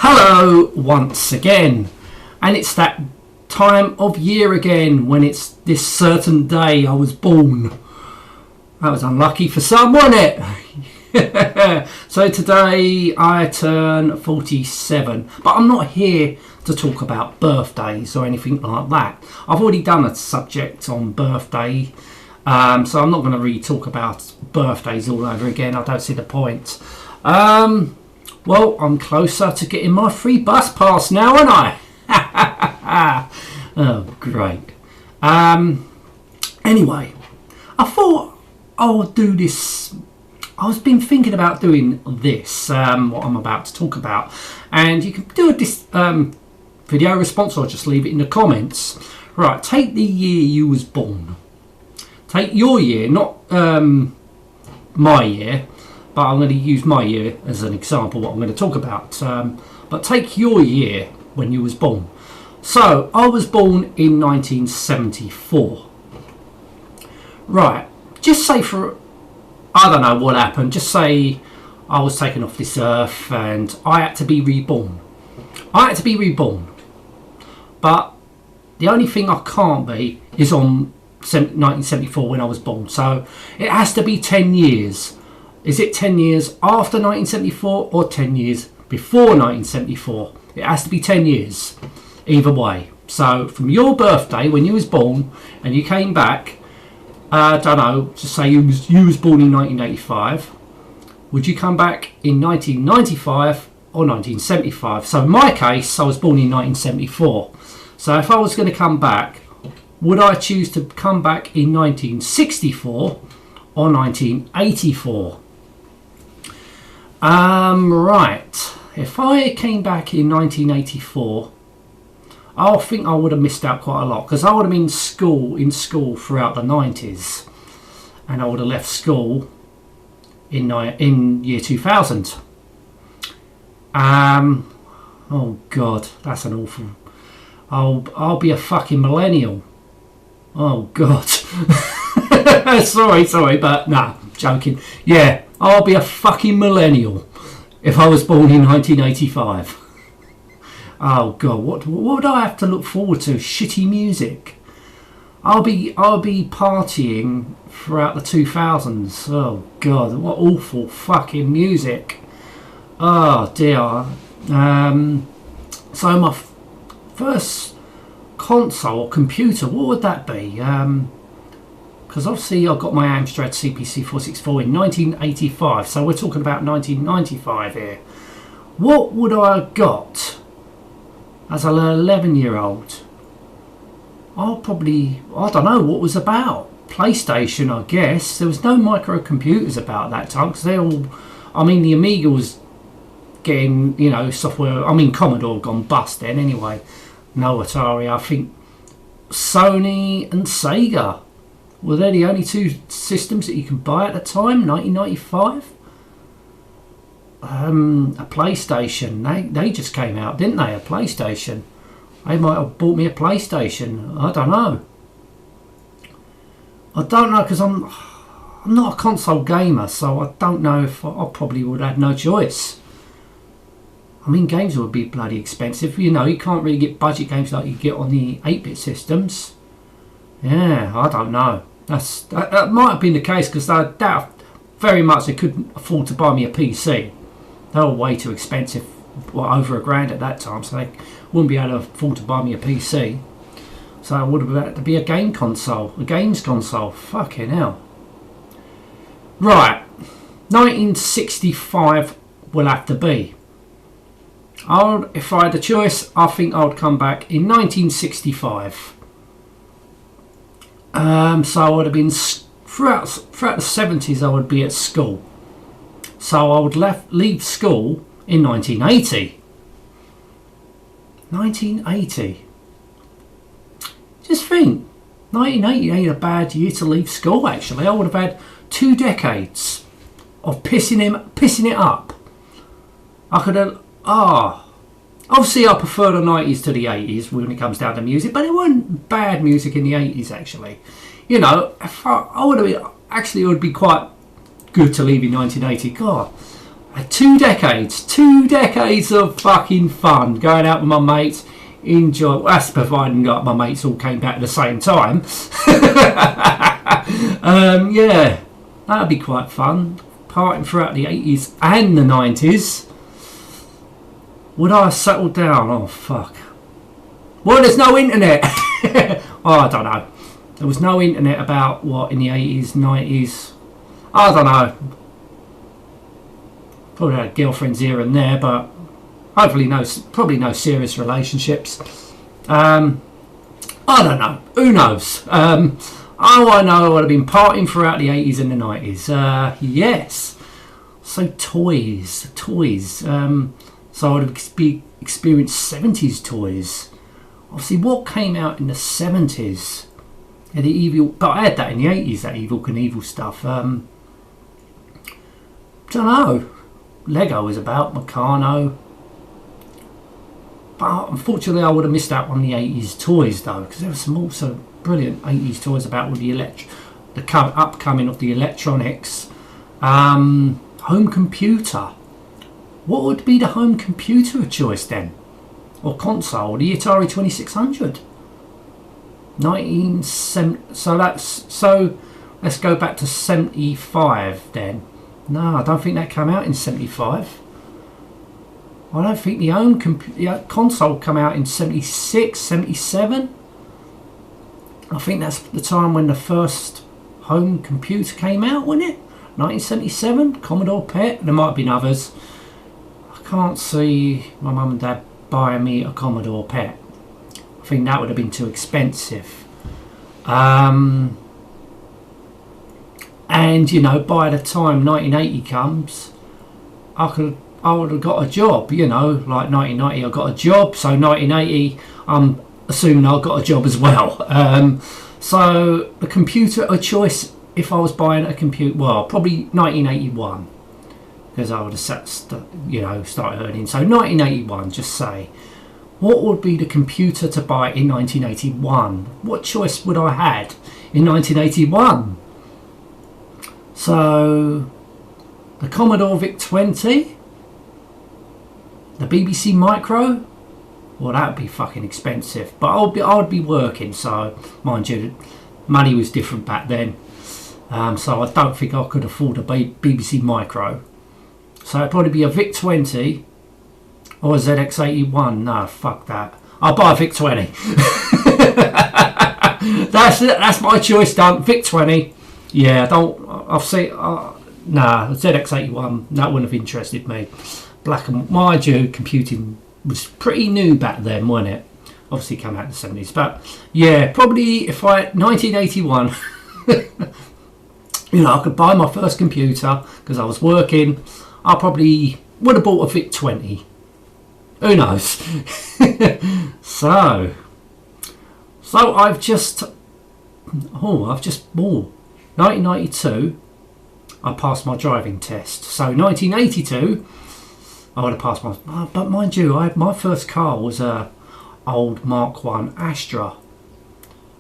Hello once again, and it's that time of year again when it's this certain day I was born. That was unlucky for some, wasn't it? So today I turn 47, but I'm not here to talk about birthdays or anything like that. I've already done a subject on birthday, so I'm not going to really talk about birthdays all over again. I don't see the point. Well, I'm closer to getting my free bus pass now, aren't I? Oh, great. Anyway, I thought I would do this. I was been thinking about doing this, what I'm about to talk about. And you can do a video response or just leave it in the comments. Right, take the year you was born. Take your year, not my year. But I'm going to use my year as an example, what I'm going to talk about. But take your year when you was born. So, I was born in 1974. Right, just say I don't know what happened. Just say I was taken off this earth and I had to be reborn. I had to be reborn. But the only thing I can't be is on 1974 when I was born. So, it has to be 10 years. Is it 10 years after 1974 or 10 years before 1974? It has to be 10 years, either way. So from your birthday when you was born and you came back, I don't know, just say you was born in 1985. Would you come back in 1995 or 1975? So in my case, I was born in 1974. So if I was going to come back, would I choose to come back in 1964 or 1984? Right. If I came back in 1984, I think I would have missed out quite a lot because I would have been in school throughout the 90s, and I would have left school in year 2000. Oh God, that's an awful. I'll be a fucking millennial. Oh God. sorry, but nah, joking. Yeah. I'll be a fucking millennial if I was born in 1985. Oh God, what would I have to look forward to? Shitty music. I'll be partying throughout the 2000s. Oh God, what awful fucking music. Oh dear. So my first console or computer, what would that be? Because obviously I got my Amstrad CPC 464 in 1985, so we're talking about 1995 here. What would I have got as an 11-year-old? I don't know what was about. PlayStation, I guess. There was no microcomputers about that time, because the Amiga was getting, software. Commodore gone bust then anyway. No Atari. I think Sony and Sega. Were they the only two systems that you could buy at the time, 1995? A PlayStation. They just came out, didn't they? A PlayStation. They might have bought me a PlayStation. I don't know. Because I'm not a console gamer, so I don't know if I probably would have had no choice. Games would be bloody expensive. You can't really get budget games like you get on the 8-bit systems. Yeah, I don't know. That might have been the case because I doubt very much they couldn't afford to buy me a PC. They were way too expensive, over £1,000 at that time, so they wouldn't be able to afford to buy me a PC. So it would have had to be a games console. Fucking hell. Right, 1965 will have to be. If I had a choice, I think I would come back in 1965. So I would have been throughout the 70s. I would be at school. So I would leave school in 1980. 1980. Just think, 1980 ain't a bad year to leave school. Actually, I would have had 2 decades of pissing it up. I could have. Obviously, I prefer the 90s to the 80s when it comes down to music, but it wasn't bad music in the 80s, actually. I would have been, actually, it would be quite good to leave in 1980. God, 2 decades of fucking fun, going out with my mates, enjoy. Well, that's providing like my mates all came back at the same time. Yeah, that'd be quite fun. Partying throughout the 80s and the 90s. Would I have settled down? Oh fuck. Well, there's no internet. Oh, I don't know. There was no internet about what in the 80s, 90s. I don't know. Probably had girlfriends here and there, but hopefully probably no serious relationships. I don't know. Who knows? All I know, I would have been partying throughout the 80s and the 90s. Yes. So toys. So I would have experienced 70s toys. Obviously, what came out in the 70s? Yeah, the evil, but I had that in the 80s, that Evil Knievel stuff. Don't know. Lego was about, Meccano. But unfortunately, I would have missed out on the 80s toys, though, because there were some also brilliant 80s toys about with the upcoming of the electronics. Home computer. What would be the home computer of choice then? Or console? The Atari 2600. 1970. So let's go back to 75 then. No, I don't think that came out in 75. I don't think the home console came out in 76, 77. I think that's the time when the first home computer came out, wasn't it? 1977, Commodore PET. There might have been others. I can't see my mum and dad buying me a Commodore PET. I think that would have been too expensive. And you know, by the time 1980 comes, I would have got a job. You know, like 1990, I got a job. So 1980, I'm assuming I got a job as well. So the computer of choice, if I was buying a computer, well, probably 1981, because I would have started earning. So 1981, just say. What would be the computer to buy in 1981? What choice would I had in 1981? So, the Commodore VIC-20, the BBC Micro, well, that would be fucking expensive. But I would be working, so mind you, money was different back then. So I don't think I could afford a BBC Micro. So it'd probably be a VIC-20 or a ZX81. No, fuck that. I'll buy a VIC-20. That's my choice done. VIC-20. Yeah, I'll see. Nah, ZX81, that wouldn't have interested me. Black and mind you, computing was pretty new back then, wasn't it? Obviously, came out in the 70s, but yeah, probably if 1981, you know, I could buy my first computer because I was working. I probably would have bought a VIC-20. Who knows? So I've just 1992, I passed my driving test. So 1982, I would have passed my. But mind you, my first car was a old Mark I Astra,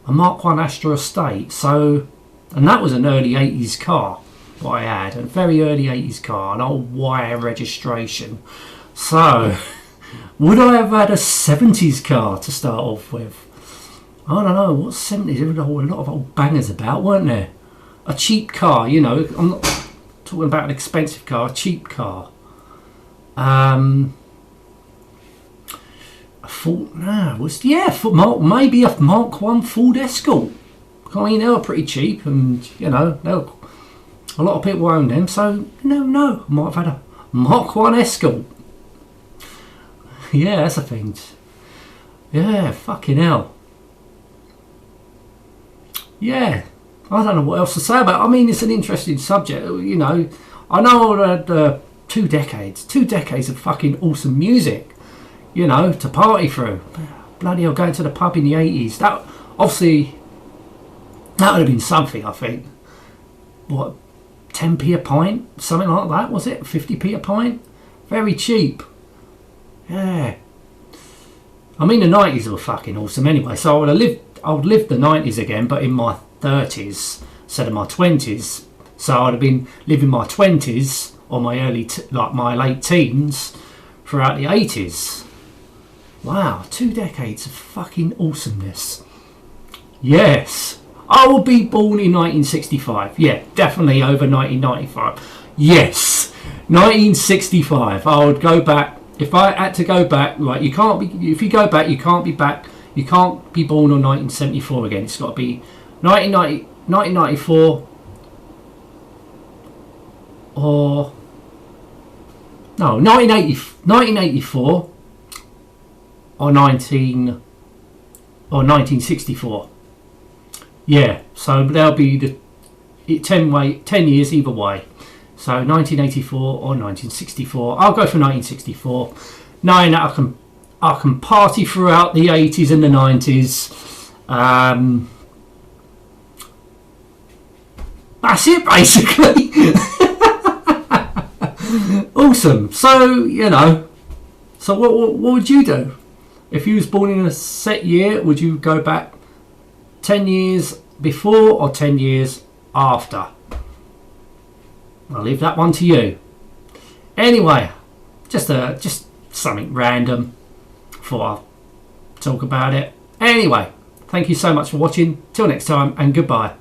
a Mark I Astra Estate. So, and that was an early 80s car. What I had, a very early 80s car, an old wire registration. So, would I have had a 70s car to start off with? I don't know. What 70s? There were a lot of old bangers about, weren't there? A cheap car, you know. I'm not talking about an expensive car. A cheap car. I thought, maybe a Mark I Ford Escort. I mean, they were pretty cheap, and you know, a lot of people owned them. So no, I might have had a Mark I Escort. Yeah, that's a thing. Yeah, fucking hell. Yeah. I don't know what else to say about it. I mean, it's an interesting subject, you know. I know I had 2 decades of fucking awesome music, you know, to party through. Bloody hell, going to the pub in the 80s. That, obviously, that would have been something, I think. What, 10p a pint? Something like that, was it? 50p a pint? Very cheap. Yeah. I mean, the 90s were fucking awesome anyway, so I would live the 90s again, but in my 30s instead of my 20s. So I'd have been living my 20s or my like my late teens throughout the 80s. Wow, 2 decades of fucking awesomeness. Yes, I will be born in 1965. Yeah, definitely over 1995. Yes, 1965. I would go back. If I had to go back, right, you can't be, if you go back, you can't be back, you can't be born on 1974 again. It's got to be 1994 or, no, 1984 or 1964. Yeah, so there'll be the 10 years either way. So 1984 or 1964. I'll go for 1964, knowing that I can party throughout the 80s and the 90s. That's it, basically. Awesome. So, you know, so what would you do if you was born in a set year? Would you go back 10 years before or 10 years after? I'll leave that one to you. Anyway, just something random. Thought I'll talk about it. Anyway, thank you so much for watching. Till next time, and goodbye.